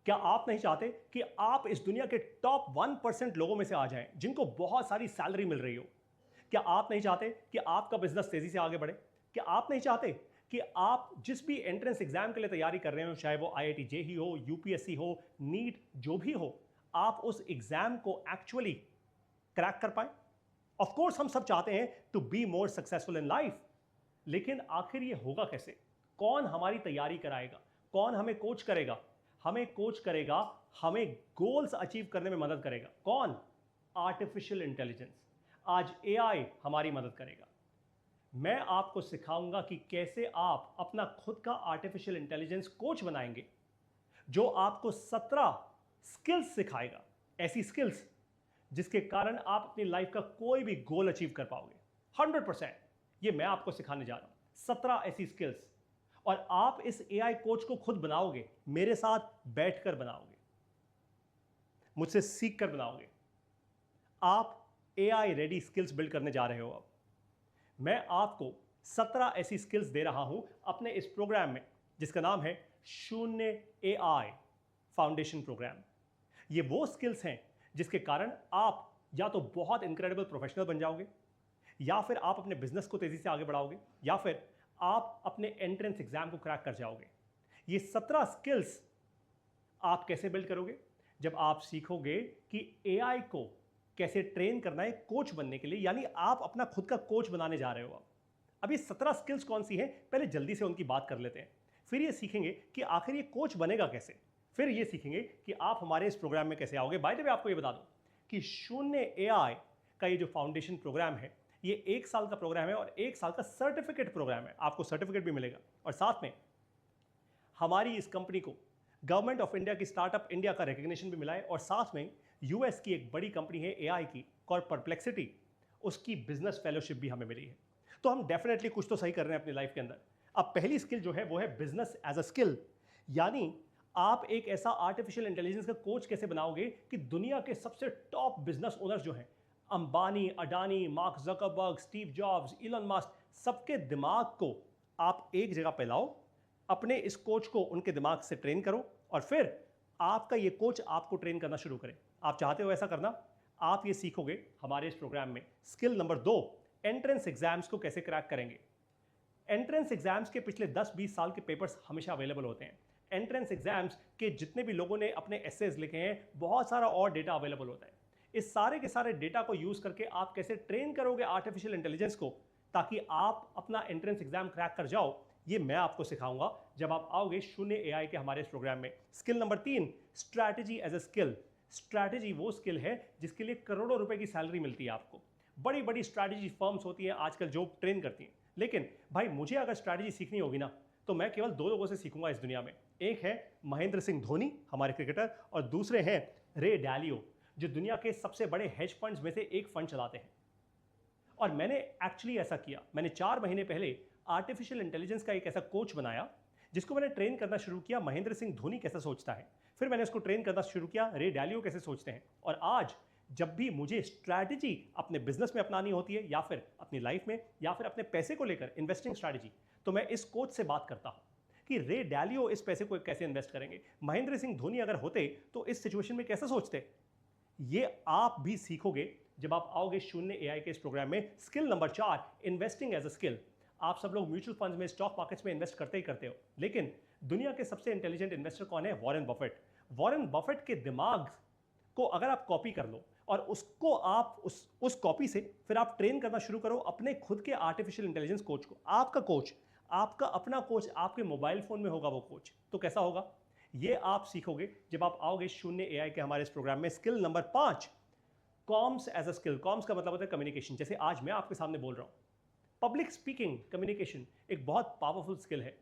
क्या आप नहीं चाहते कि आप इस दुनिया के टॉप 1% लोगों में से आ जाएं जिनको बहुत सारी सैलरी मिल रही हो? क्या आप नहीं चाहते कि आपका बिजनेस तेजी से आगे बढ़े? क्या आप नहीं चाहते कि आप जिस भी एंट्रेंस एग्जाम के लिए तैयारी कर रहे हो, चाहे वो आईआईटी जेई हो, यूपीएससी हो, नीट, जो भी हो, आप उस एग्जाम को एक्चुअली क्रैक कर पाए? ऑफ कोर्स हम सब चाहते हैं to be more successful in life, लेकिन आखिर ये होगा कैसे? कौन हमारी तैयारी कराएगा? कौन हमें कोच करेगा? हमें कोच करेगा, हमें गोल्स अचीव करने में मदद करेगा। कौन? Artificial intelligence. आज एआई हमारी मदद करेगा। मैं आपको सिखाऊंगा कि कैसे आप अपना खुद का आर्टिफिशियल इंटेलिजेंस कोच बनाएंगे, जो आपको 17 स्किल्स सिखाएगा। ऐसी स्किल्स जिसके कारण आप अपनी लाइफ का कोई भी गोल अचीव कर पाओगे 100%। ये मैं आपको सिखाने जा रहा हूं, 17 ऐसी स्किल्स। और आप इस एआई कोच को खुद बनाओगे, मेरे साथ बैठकर बनाओगे, मुझसे सीख कर बनाओगे। आप एआई रेडी स्किल्स बिल्ड करने जा रहे हो। अब मैं आपको 17 ऐसी स्किल्स दे रहा हूं अपने इस प्रोग्राम में, जिसका नाम है शून्य एआई फाउंडेशन प्रोग्राम। ये वो स्किल्स हैं जिसके कारण आप या तो बहुत इनक्रेडिबल प्रोफेशनल बन जाओगे, या फिर आप अपने बिजनेस को तेजी से आगे बढ़ाओगे, या फिर आप अपने एंट्रेंस एग्जाम को क्रैक कर जाओगे। ये 17 स्किल्स आप कैसे बिल्ड करोगे? जब आप सीखोगे कि एआई को कैसे ट्रेन करना है कोच बनने के लिए, यानी आप अपना खुद का कोच बनाने जा रहे हो। अब ये 17 स्किल्स कौन सी हैं, पहले जल्दी से उनकी बात कर लेते हैं। फिर ये सीखेंगे कि आखिर ये कोच बनेगा कैसे। फिर ये सीखेंगे कि आप हमारे इस प्रोग्राम में कैसे आओगे। बाय द वे, आपको ये बता दूं कि शून्य एआई का ये जो फाउंडेशन प्रोग्राम है, ये 1 साल का प्रोग्राम है और 1 साल का सर्टिफिकेट प्रोग्राम है। आपको सर्टिफिकेट भी मिलेगा, और साथ में हमारी इस कंपनी को गवर्नमेंट ऑफ इंडिया की स्टार्टअप इंडिया का रिकग्निशन भी मिला है, और साथ में यूएस की एक बड़ी कंपनी है एआई की, परप्लेक्सिटी, उसकी बिजनेस फेलोशिप भी हमें मिली है। तो हम डेफिनेटली कुछ तो सही कर रहे हैं अपनी लाइफ के अंदर। अब पहली स्किल जो है वो है बिजनेस एज अ स्किल, यानी आप एक ऐसा आर्टिफिशियल इंटेलिजेंस का कोच कैसे बनाओगे कि दुनिया के सबसे टॉप बिजनेस ओनर्स जो हैं, Ambani, Adani, mark Zuckerberg, Steve jobs, Elon Musk, सबके दिमाग को आप एक जगह पे लाओ, अपने इस कोच को उनके दिमाग से ट्रेन करो, और फिर आपका ये कोच आपको ट्रेन करना शुरू करे। आप चाहते हो ऐसा करना? आप ये सीखोगे हमारे इस प्रोग्राम में। स्किल नंबर 2, एंट्रेंस एग्जाम्स को कैसे क्रैक करेंगे। एंट्रेंस एग्जाम्स के पिछले 10-20 साल के पेपर्स हमेशा अवेलेबल होते हैं। एंट्रेंस एग्जाम्स के जितने भी लोगों ने अपने एसेज लिखे हैं, बहुत सारा और डेटा अवेलेबल होता है। इस सारे के सारे डेटा को यूज करके आप कैसे ट्रेन करोगे आर्टिफिशियल इंटेलिजेंस को, ताकि आप अपना एंट्रेंस एग्जाम क्रैक कर जाओ, ये मैं आपको सिखाऊंगा जब आप आओगे शून्य एआई के हमारे इस प्रोग्राम में। Skill number 3, strategy as a skill. Strategy वो स्किल है जिसके लिए करोड़ों रुपए की सैलरी मिलती है आपको। बड़ी बड़ी स्ट्रैटेजी फर्म्स होती हैं आजकल जो ट्रेन करती हैं, लेकिन भाई मुझे अगर स्ट्रैटेजी सीखनी होगी ना, तो मैं केवल 2 लोगों से सीखूंगा इस दुनिया में। एक है महेंद्र सिंह धोनी, हमारे क्रिकेटर, और दूसरे हैं रे डालियो, जो दुनिया के सबसे बड़े हेज फंड्स में से एक फंड चलाते हैं। और मैंने एक्चुअली ऐसा किया। मैंने 4 महीने पहले आर्टिफिशियल इंटेलिजेंस का एक ऐसा कोच बनाया जिसको मैंने ट्रेन करना शुरू किया, महेंद्र सिंह धोनी कैसे सोचता है। फिर मैंने उसको ट्रेन करना शुरू किया, रे डालियो कैसे सोचते हैं। और आज जब भी मुझे स्ट्रैटेजी अपने बिजनेस में अपनानी होती है, या फिर अपनी लाइफ में, या फिर अपने पैसे को लेकर इन्वेस्टिंग स्ट्रैटेजी, तो मैं इस कोच से बात करता हूं कि रे डालियो इस पैसे को कैसे इन्वेस्ट करेंगे, महेंद्र सिंह धोनी अगर होते तो इस सिचुएशन में कैसे सोचते। ये आप भी सीखोगे जब आप आओगे शून्य एआई के इस प्रोग्राम में। Skill number 4, investing as a skill. आप सब लोग म्यूचुअल फंड्स में, स्टॉक मार्केट्स में इन्वेस्ट करते ही करते हो, लेकिन दुनिया के सबसे इंटेलिजेंट इन्वेस्टर कौन है? Warren Buffett. वॉरेन बफेट के दिमाग को अगर आप कॉपी कर लो और उसको आप उस कॉपी से फिर आप ट्रेन करना शुरू करो अपने खुद के आर्टिफिशियल इंटेलिजेंस कोच को। आपका कोच, आपका अपना कोच आपके मोबाइल फोन में होगा वो कोच, तो कैसा होगा? ये आप सीखोगे जब आप आओगे शून्य एआई के हमारे इस प्रोग्राम में। Skill number 5, comms as a skill. Comms का मतलब होता है कम्युनिकेशन। जैसे आज मैं आपके सामने बोल रहा हूं, पब्लिक स्पीकिंग, कम्युनिकेशन एक बहुत पावरफुल स्किल है।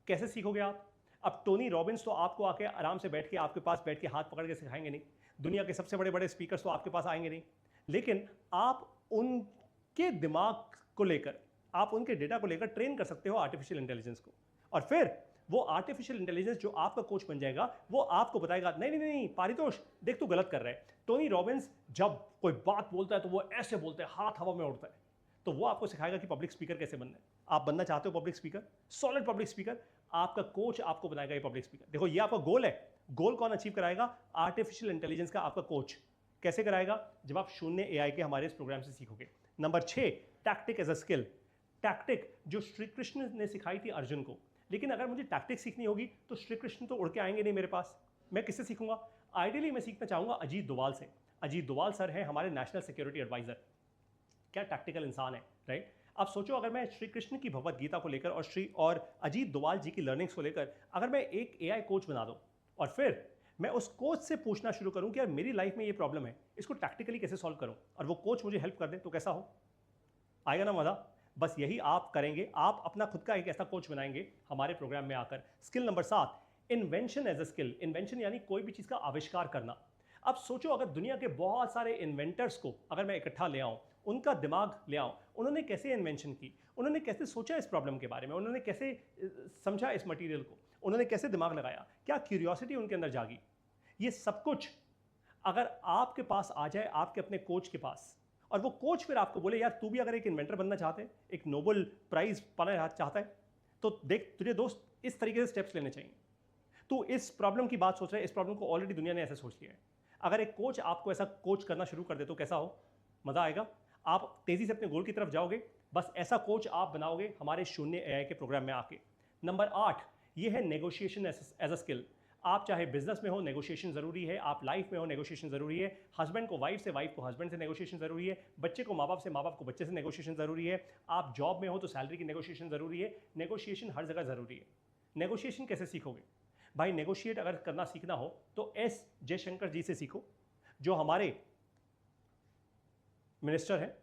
कैसे सीखोगे आप? अब टोनी रॉबिन्स तो आपको आके आराम से बैठ के आपके पास बैठ के हाथ पकड़ के सिखाएंगे नहीं, दुनिया के सबसे बड़े बड़े स्पीकर्स तो आपके पास आएंगे नहीं, लेकिन आप उनके दिमाग को लेकर, आप उनके डेटा को लेकर ट्रेन कर सकते हो आर्टिफिशियल इंटेलिजेंस को। और फिर वो आर्टिफिशियल इंटेलिजेंस जो आपका कोच बन जाएगा, वो आपको बताएगा नहीं नहीं नहीं पारितोष, देख तू गलत कर रहा है। टोनी रॉबिन्स जब कोई बात बोलता है तो वो ऐसे बोलता है, हाथ हवा में उड़ता है, तो वो आपको सिखाएगा कि पब्लिक स्पीकर कैसे बनना है। आप बनना चाहते हो public speaker, solid public speaker, आपका कोच आपको बनाएगा ये पब्लिक स्पीकर। देखो ये आपका गोल है, गोल कौन अचीव कराएगा? आर्टिफिशियल इंटेलिजेंस का आपका कोच। कैसे कराएगा? जब आप शून्य एआई के हमारे इस प्रोग्राम से सीखोगे। Number 6, tactic as a skill. Tactic जो श्री कृष्ण ने सिखाई थी अर्जुन को, लेकिन अगर मुझे टैक्टिक सीखनी होगी तो श्री कृष्ण तो उड़ के आएंगे नहीं मेरे पास, मैं किससे सीखूंगा? आइडियली मैं सीखना चाहूंगा अजीत डोभाल से। अजीत डोभाल सर हैं हमारे नेशनल सिक्योरिटी एडवाइजर। क्या टैक्टिकल इंसान है, राइट? अब सोचो, अगर मैं श्री कृष्ण की भगवत गीता को लेकर और अजीत डोभाल जी की लर्निंग्स को लेकर अगर मैं एक एआई कोच बना दूं और फिर मैं उस कोच से पूछना शुरू करूं कि यार मेरी लाइफ में ये प्रॉब्लम है, इसको टैक्टिकली कैसे सॉल्व करूं, और वो कोच मुझे हेल्प कर दे, तो कैसा हो? आएगा ना मजा? बस यही आप करेंगे, आप अपना खुद का एक ऐसा कोच बनाएंगे हमारे प्रोग्राम में आकर। Skill number 7, invention as a skill. Invention यानी कोई भी चीज़ का आविष्कार करना। अब सोचो, अगर दुनिया के बहुत सारे इन्वेंटर्स को अगर मैं इकट्ठा ले आऊं, उनका दिमाग ले आऊं, उन्होंने कैसे इन्वेंशन की, उन्होंने कैसे सोचा इस प्रॉब्लम के बारे में, उन्होंने कैसे समझा इस मटेरियल को, उन्होंने कैसे दिमाग लगाया, क्या क्यूरियोसिटी उनके अंदर जागी, ये सब कुछ अगर आपके पास आ जाए, आपके अपने कोच के पास, और वो कोच फिर आपको बोले यार तू भी अगर एक इन्वेंटर बनना चाहते है, एक नोबेल प्राइज पाना चाहता है, तो देख तुझे दोस्त इस तरीके से स्टेप्स लेने चाहिए। तू इस प्रॉब्लम की बात सोच रहा है, इस प्रॉब्लम को ऑलरेडी दुनिया ने ऐसे सोच लिया है। अगर एक कोच आपको ऐसा कोच करना शुरू कर दे तो कैसा हो? मजा आएगा, आप तेजी से अपने गोल की तरफ जाओगे। बस ऐसा कोच आप बनाओगे हमारे शून्य एआई के प्रोग्राम में आके। नंबर 8, ये है नेगोशिएशन एज अ स्किल। आप चाहे बिजनेस में हो, नेगोशिएशन जरूरी है। आप लाइफ में हो, नेगोशिएशन जरूरी है। हस्बैंड को वाइफ से, वाइफ को हस्बैंड से नेगोशिएशन जरूरी है। बच्चे को माँ बाप से, माँ बाप को बच्चे से नेगोशिएशन जरूरी है। आप जॉब में हो तो सैलरी की नेगोशिएशन जरूरी है। नेगोशिएशन हर जगह जरूरी है। नेगोशिएशन कैसे सीखोगे भाई? नेगोशिएट अगर करना सीखना हो तो एस जयशंकर जी से सीखो, जो हमारे मिनिस्टर हैं,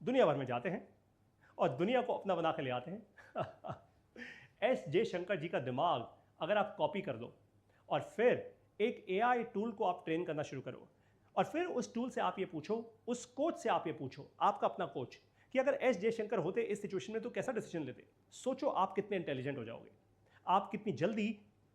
दुनिया भर में जाते हैं और दुनिया को अपना बना के ले आते हैं। एस जयशंकर जी का दिमाग अगर आप कॉपी कर लो और फिर एक एआई टूल को आप ट्रेन करना शुरू करो, और फिर उस टूल से आप ये पूछो, उस कोच से आप ये पूछो, आपका अपना कोच, कि अगर एस जयशंकर होते इस सिचुएशन में तो कैसा डिसीजन लेते? सोचो आप कितने इंटेलिजेंट हो जाओगे, आप कितनी जल्दी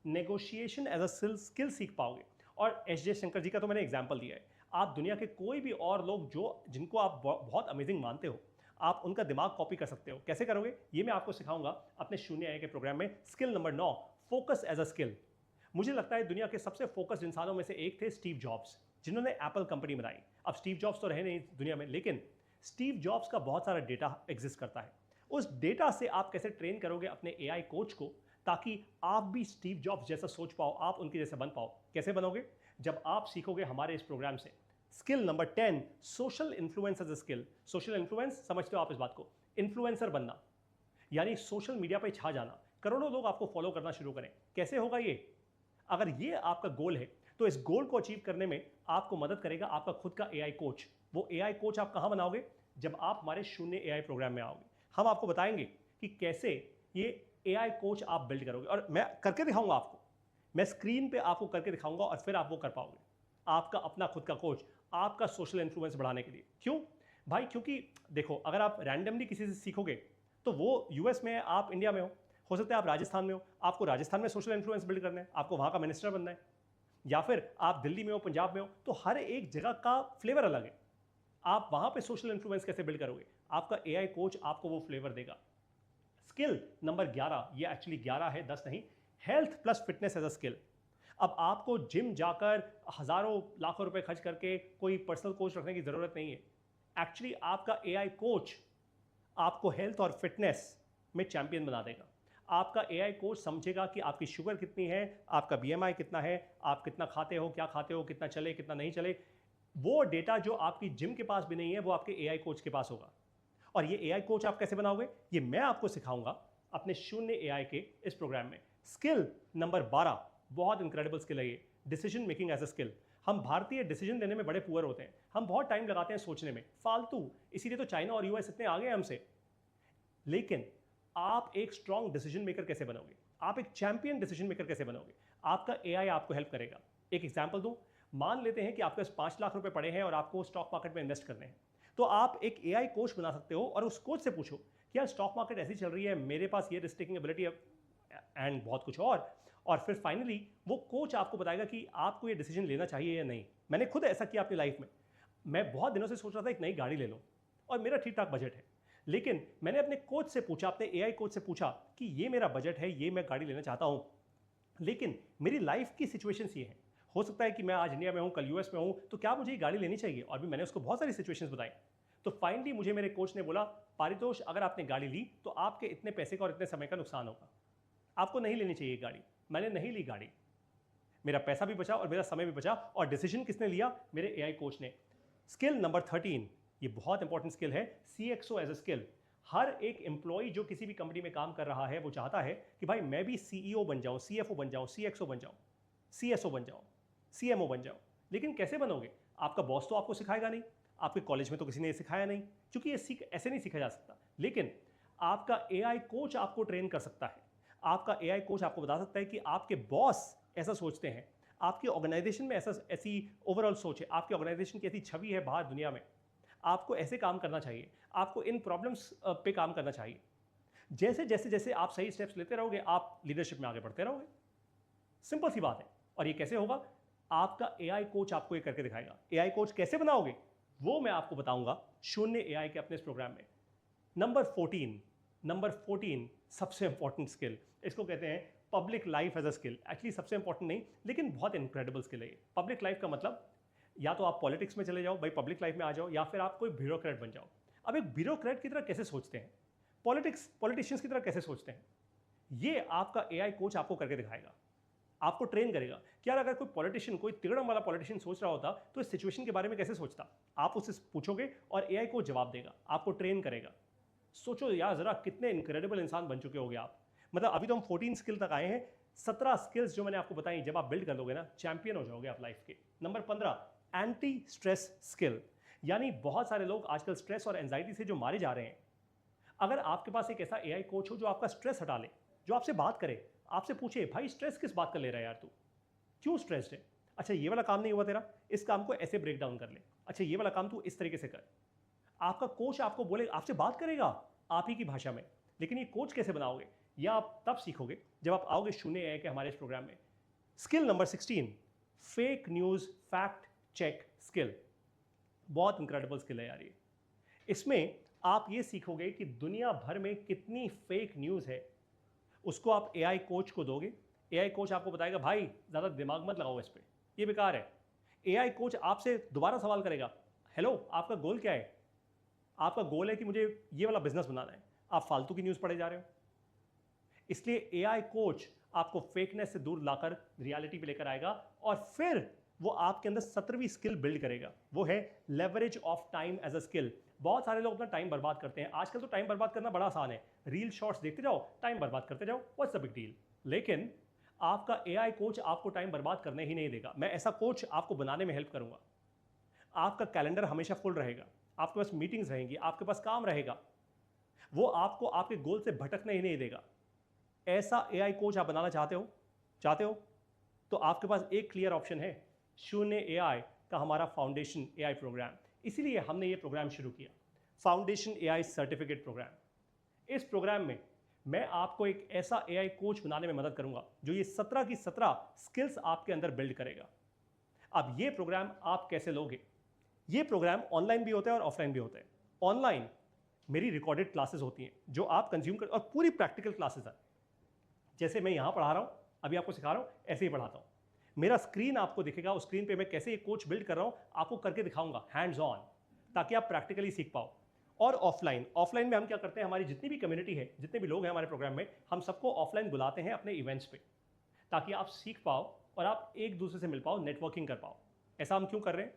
नेगोशिएशन एज अ स्किल सीख पाओगे। और एस जयशंकर जी का तो मैंने एग्जाम्पल दिया है, आप दुनिया के कोई भी और लोग जिनको आप बहुत अमेजिंग मानते हो, आप उनका दिमाग कॉपी कर सकते हो। कैसे करोगे ये मैं आपको सिखाऊंगा अपने शून्य एआई के प्रोग्राम में। Skill number 9, focus as a skill. मुझे लगता है दुनिया के सबसे फोकस्ड इंसानों में से एक थे स्टीव जॉब्स, जिन्होंने एप्पल कंपनी बनाई। अब स्टीव जॉब्स तो रहे नहीं दुनिया में, लेकिन स्टीव जॉब्स का बहुत सारा डेटा एग्जिस्ट करता है। उस डेटा से आप कैसे ट्रेन करोगे अपने एआई कोच को, ताकि आप भी स्टीव जॉब्स जैसा सोच पाओ, आप उनके जैसे बन पाओ। कैसे बनोगे? जब आप सीखोगे हमारे इस प्रोग्राम से। Skill number 10, social influence as a skill. Social influence समझते हो आप इस बात को? इन्फ्लुएंसर बनना यानी सोशल मीडिया पे छा जाना, करोड़ों लोग आपको फॉलो करना शुरू करें। कैसे होगा ये? अगर ये आपका गोल है तो इस गोल को अचीव करने में आपको मदद करेगा आपका खुद का एआई कोच। वो एआई कोच आप कहां बनाओगे? जब आप हमारे शून्य एआई प्रोग्राम में आओगे। हम आपको बताएंगे कि कैसे ये एआई कोच आप बिल्ड करोगे, और मैं करके दिखाऊंगा आपको। मैं स्क्रीन पे आपको करके दिखाऊंगा और फिर आप वो कर पाओगे। आपका अपना खुद का कोच, आपका सोशल इन्फ्लुएंस बढ़ाने के लिए। क्यों भाई? क्योंकि देखो, अगर आप रैंडमली किसी से सीखोगे तो वो यूएस में है, आप इंडिया में हो सकता है आप राजस्थान में हो, आपको राजस्थान में सोशल इन्फ्लुएंस बिल्ड करना है, आपको वहाँ का मिनिस्टर बनना है, या फिर आप दिल्ली में हो, पंजाब में हो, तो हर एक जगह का फ्लेवर अलग है। आप वहाँ पे सोशल इन्फ्लुएंस कैसे बिल्ड करोगे? आपका एआई कोच आपको वो फ्लेवर देगा। स्किल नंबर 11, ये एक्चुअली 11 है, 10 नहीं। Health plus fitness as a skill. अब आपको जिम जाकर हजारों लाखों रुपए खर्च करके कोई पर्सनल कोच रखने की जरूरत नहीं है। एक्चुअली आपका एआई कोच आपको हेल्थ और फिटनेस में चैंपियन बना देगा। आपका एआई कोच समझेगा कि आपकी शुगर कितनी है, आपका बीएमआई कितना है, आप कितना खाते हो, क्या खाते हो, कितना चले कितना नहीं चले। वो डेटा जो आपकी जिम के पास भी नहीं है, वो आपके एआई कोच के पास होगा। और ये एआई कोच आप कैसे बनाओगे, ये मैं आपको सिखाऊंगा अपने शून्य एआई के इस प्रोग्राम में। स्किल नंबर 12, बहुत इंक्रेडिबल स्किल है ये, decision making as a skill. हम भारतीय डिसीजन लेने में बड़े पुअर होते हैं, हम बहुत टाइम लगाते हैं सोचने में, फालतू। इसीलिए तो चाइना और यूएस इतने आगे हैं हमसे। लेकिन आप एक स्ट्रॉन्ग डिसीजन मेकर कैसे बनोगे? आप एक चैंपियन डिसीजन मेकर कैसे बनोगे? आपका एआई आपको हेल्प करेगा। एक एग्जांपल दूं, मान लेते हैं कि आपके पास 5 लाख रुपए पड़े हैं और आपको स्टॉक मार्केट में इन्वेस्ट करने हैं, तो आप एक एआई कोच बना सकते हो और उस कोच से पूछो कि यार स्टॉक मार्केट ऐसी चल रही है, मेरे पास ये रिस्क टेकिंग एबिलिटी है एंड बहुत कुछ और फिर फाइनली वो कोच आपको बताएगा कि आपको ये डिसीजन लेना चाहिए या नहीं। मैंने खुद ऐसा किया अपनी लाइफ में। मैं बहुत दिनों से सोच रहा था एक नई गाड़ी ले लूं और मेरा ठीक ठाक बजट है, लेकिन मैंने अपने कोच से पूछा, अपने एआई कोच से पूछा कि ये मेरा बजट है, ये मैं गाड़ी लेना चाहता हूं, लेकिन मेरी लाइफ की सिचुएशंस ये हैं। हो सकता है कि मैं आज इंडिया में हूँ, कल यूएस में हूँ, तो क्या मुझे ये गाड़ी लेनी चाहिए? और भी मैंने उसको बहुत सारी सिचुएशंस बताई। तो फाइनली मुझे मेरे कोच ने बोला, पारितोष अगर आपने गाड़ी ली तो आपके इतने पैसे का और इतने समय का नुकसान होगा, आपको नहीं लेनी चाहिए गाड़ी। मैंने नहीं ली गाड़ी, मेरा पैसा भी बचा और मेरा समय भी बचा। और डिसीजन किसने लिया? मेरे एआई कोच ने। स्किल नंबर 13, ये बहुत इंपॉर्टेंट स्किल है, सीएक्सओ एज अ स्किल। हर एक एम्प्लॉय जो किसी भी कंपनी में काम कर रहा है वो चाहता है कि भाई मैं भी सीईओ बन जाऊं, सीएफओ बन जाऊं, सीएक्सओ बन जाऊं, सीएसओ बन जाऊं, सीएमओ बन जाऊं। लेकिन कैसे बनोगे? आपका बॉस तो आपको सिखाएगा नहीं, आपके कॉलेज में तो किसी ने सिखाया नहीं, क्योंकि ये ऐसे नहीं सीखा जा सकता। लेकिन आपका एआई कोच आपको ट्रेन कर सकता है। आपका एआई कोच आपको बता सकता है कि आपके बॉस ऐसा सोचते हैं, आपकी ऑर्गेनाइजेशन में ऐसी ओवरऑल सोच है, आपकी ऑर्गेनाइजेशन की ऐसी छवि है बाहर दुनिया में, आपको ऐसे काम करना चाहिए, आपको इन प्रॉब्लम्स पे काम करना चाहिए। जैसे जैसे जैसे आप सही स्टेप्स लेते रहोगे, आप लीडरशिप में आगे बढ़ते रहोगे। सिंपल सी बात है। और ये कैसे होगा? आपका एआई कोच आपको ये करके दिखाएगा। एआई कोच कैसे बनाओगे वो मैं आपको बताऊंगा शून्य एआई के अपने इस प्रोग्राम में। नंबर 14 सबसे इंपॉर्टेंट स्किल, इसको कहते हैं public life as a skill. Actually सबसे इंपॉर्टेंट नहीं, लेकिन बहुत इनक्रेडिबल स्किल है ये। पब्लिक लाइफ का मतलब या तो आप पॉलिटिक्स में चले जाओ, भाई पब्लिक लाइफ में आ जाओ, या फिर आप कोई ब्यूरोक्रेट बन जाओ। अब एक ब्यूरोक्रेट की तरह कैसे सोचते हैं, पॉलिटिशियंस की तरह कैसे सोचते हैं, ये आपका एआई कोच आपको करके दिखाएगा, आपको ट्रेन करेगा कि यार अगर कोई पॉलिटिशियन, कोई तिगड़म वाला पॉलिटिशियन सोच रहा होता तो इस सिचुएशन के बारे में कैसे सोचता। आप उससे पूछोगे और एआई को जवाब देगा, आपको ट्रेन करेगा। सोचो यार जरा कितने इनक्रेडिबल इंसान बन चुके होगे आप। मतलब अभी तो हम 14 स्किल तक आए हैं, 17 स्किल्स जो मैंने आपको बताई जब आप बिल्ड कर लोगे ना, चैंपियन हो जाओगे आप लाइफ के। नंबर 15 एंटी स्ट्रेस स्किल, यानी बहुत सारे लोग आजकल स्ट्रेस और एंजाइटी से जो मारे जा रहे हैं। अगर आपके पास एक ऐसा एआई कोच हो जो आपका स्ट्रेस हटा ले, जो आपसे बात करे, आपसे पूछे भाई स्ट्रेस किस बात का ले रहा है यार तू, क्यों स्ट्रेस्ड है? अच्छा ये वाला काम नहीं हुआ तेरा, इस काम को ऐसे ब्रेक डाउन कर ले। अच्छा ये वाला काम तू इस तरीके से कर। आपका कोच आपको बोले, आपसे बात करेगा आप ही की भाषा में। लेकिन ये कोच कैसे बनाओगे, यह आप तब सीखोगे जब आप आओगे शून्य एआई के हमारे इस प्रोग्राम में। Skill number 16 fake news fact check skill. बहुत इंक्रेडिबल स्किल है यार ये। इसमें आप ये सीखोगे कि दुनिया भर में कितनी फेक न्यूज़ है, उसको आप एआई कोच को दोगे। एआई कोच आपको बताएगा भाई ज़्यादा दिमाग मत लगाओ इस पर, ये बेकार है। एआई कोच आपसे दोबारा सवाल करेगा, हेलो आपका गोल क्या है? आपका गोल है कि मुझे ये वाला बिजनेस बनाना है, आप फालतू की न्यूज़ पढ़े जा रहे हो। इसलिए एआई कोच आपको फेकनेस से दूर लाकर रियलिटी पे लेकर आएगा और फिर वो आपके अंदर 17वीं स्किल बिल्ड करेगा, वो है leverage of time as a skill. बहुत सारे लोग अपना टाइम बर्बाद करते हैं। आजकल तो टाइम बर्बाद करना बड़ा आसान है, रील शॉर्ट्स देखते जाओ, टाइम बर्बाद करते जाओ, व्हाट्स द बिग डील। लेकिन आपका एआई कोच आपको टाइम बर्बाद करने ही नहीं देगा। मैं ऐसा कोच आपको बनाने में हेल्प करूंगा। आपका कैलेंडर हमेशा फुल रहेगा, आपके पास मीटिंग्स रहेंगी, आपके पास काम रहेगा, वो आपको आपके गोल से भटकने ही नहीं देगा। ऐसा एआई कोच आप बनाना चाहते हो तो आपके पास एक क्लियर ऑप्शन है, शून्य एआई का हमारा फाउंडेशन एआई प्रोग्राम। इसीलिए हमने ये प्रोग्राम शुरू किया, फाउंडेशन एआई सर्टिफिकेट प्रोग्राम। इस प्रोग्राम में मैं आपको एक ऐसा एआई कोच बनाने में मदद करूंगा जो ये 17 की 17 स्किल्स आपके अंदर बिल्ड करेगा। अब ये प्रोग्राम आप कैसे लोगे? ये प्रोग्राम ऑनलाइन भी होता है और ऑफलाइन भी होता है। ऑनलाइन मेरी रिकॉर्डेड क्लासेस होती हैं जो आप कंज्यूम कर, और पूरी प्रैक्टिकल क्लासेस है। जैसे मैं यहां पढ़ा रहा हूं, अभी आपको सिखा रहा हूं, ऐसे ही पढ़ाता हूं। मेरा स्क्रीन आपको दिखेगा, उस स्क्रीन पे मैं कैसे एक कोच बिल्ड कर रहा हूं आपको करके दिखाऊंगा हैंड्स ऑन, ताकि आप प्रैक्टिकली सीख पाओ। और ऑफलाइन में हम क्या करते हैं, हमारी जितनी भी कम्युनिटी है, जितने भी लोग हैं हमारे प्रोग्राम में, हम सबको ऑफलाइन बुलाते हैं अपने इवेंट्स पे, ताकि आप सीख पाओ और आप एक दूसरे से मिल पाओ, नेटवर्किंग कर पाओ। ऐसा हम क्यों कर रहे हैं?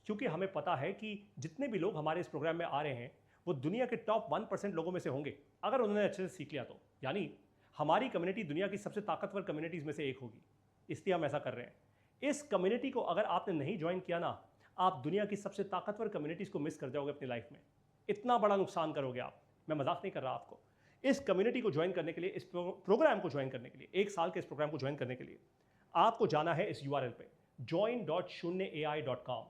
क्योंकि हमें पता है कि जितने भी लोग हमारे इस प्रोग्राम में आ रहे हैं वो दुनिया के टॉप 1% लोगों में से होंगे, अगर उन्होंने अच्छे से सीख लिया तो। यानी हमारी कम्युनिटी दुनिया की सबसे ताकतवर कम्युनिटीज़ में से एक होगी, इसलिए हम ऐसा कर रहे हैं। इस कम्युनिटी को अगर आपने नहीं ज्वाइन किया ना, आप दुनिया की सबसे ताकतवर कम्युनिटीज़ को मिस कर जाओगे अपनी लाइफ में। इतना बड़ा नुकसान करोगे आप, मैं मजाक नहीं कर रहा आपको। इस कम्युनिटी को ज्वाइन करने के लिए, इस प्रोग्राम को ज्वाइन करने के लिए, 1 साल के इस प्रोग्राम को ज्वाइन करने के लिए आपको जाना है इस URL पे join.shunyaai.com।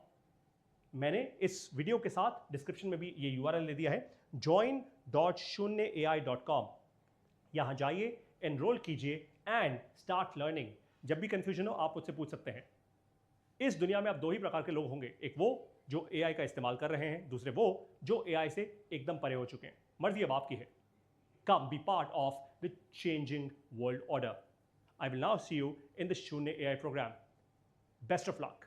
मैंने इस वीडियो के साथ डिस्क्रिप्शन में भी ये URL ले दिया है, join.shunyaai.com। यहां जाइए, एनरोल कीजिए एंड स्टार्ट लर्निंग। जब भी कंफ्यूजन हो आप मुझसे पूछ सकते हैं। इस दुनिया में अब 2 ही प्रकार के लोग होंगे, एक वो जो एआई का इस्तेमाल कर रहे हैं, दूसरे वो जो एआई से एकदम परे हो चुके हैं। मर्जी अब आपकी है। Come be part of the changing world order. I will now see you in the Shunya AI program. Best of luck.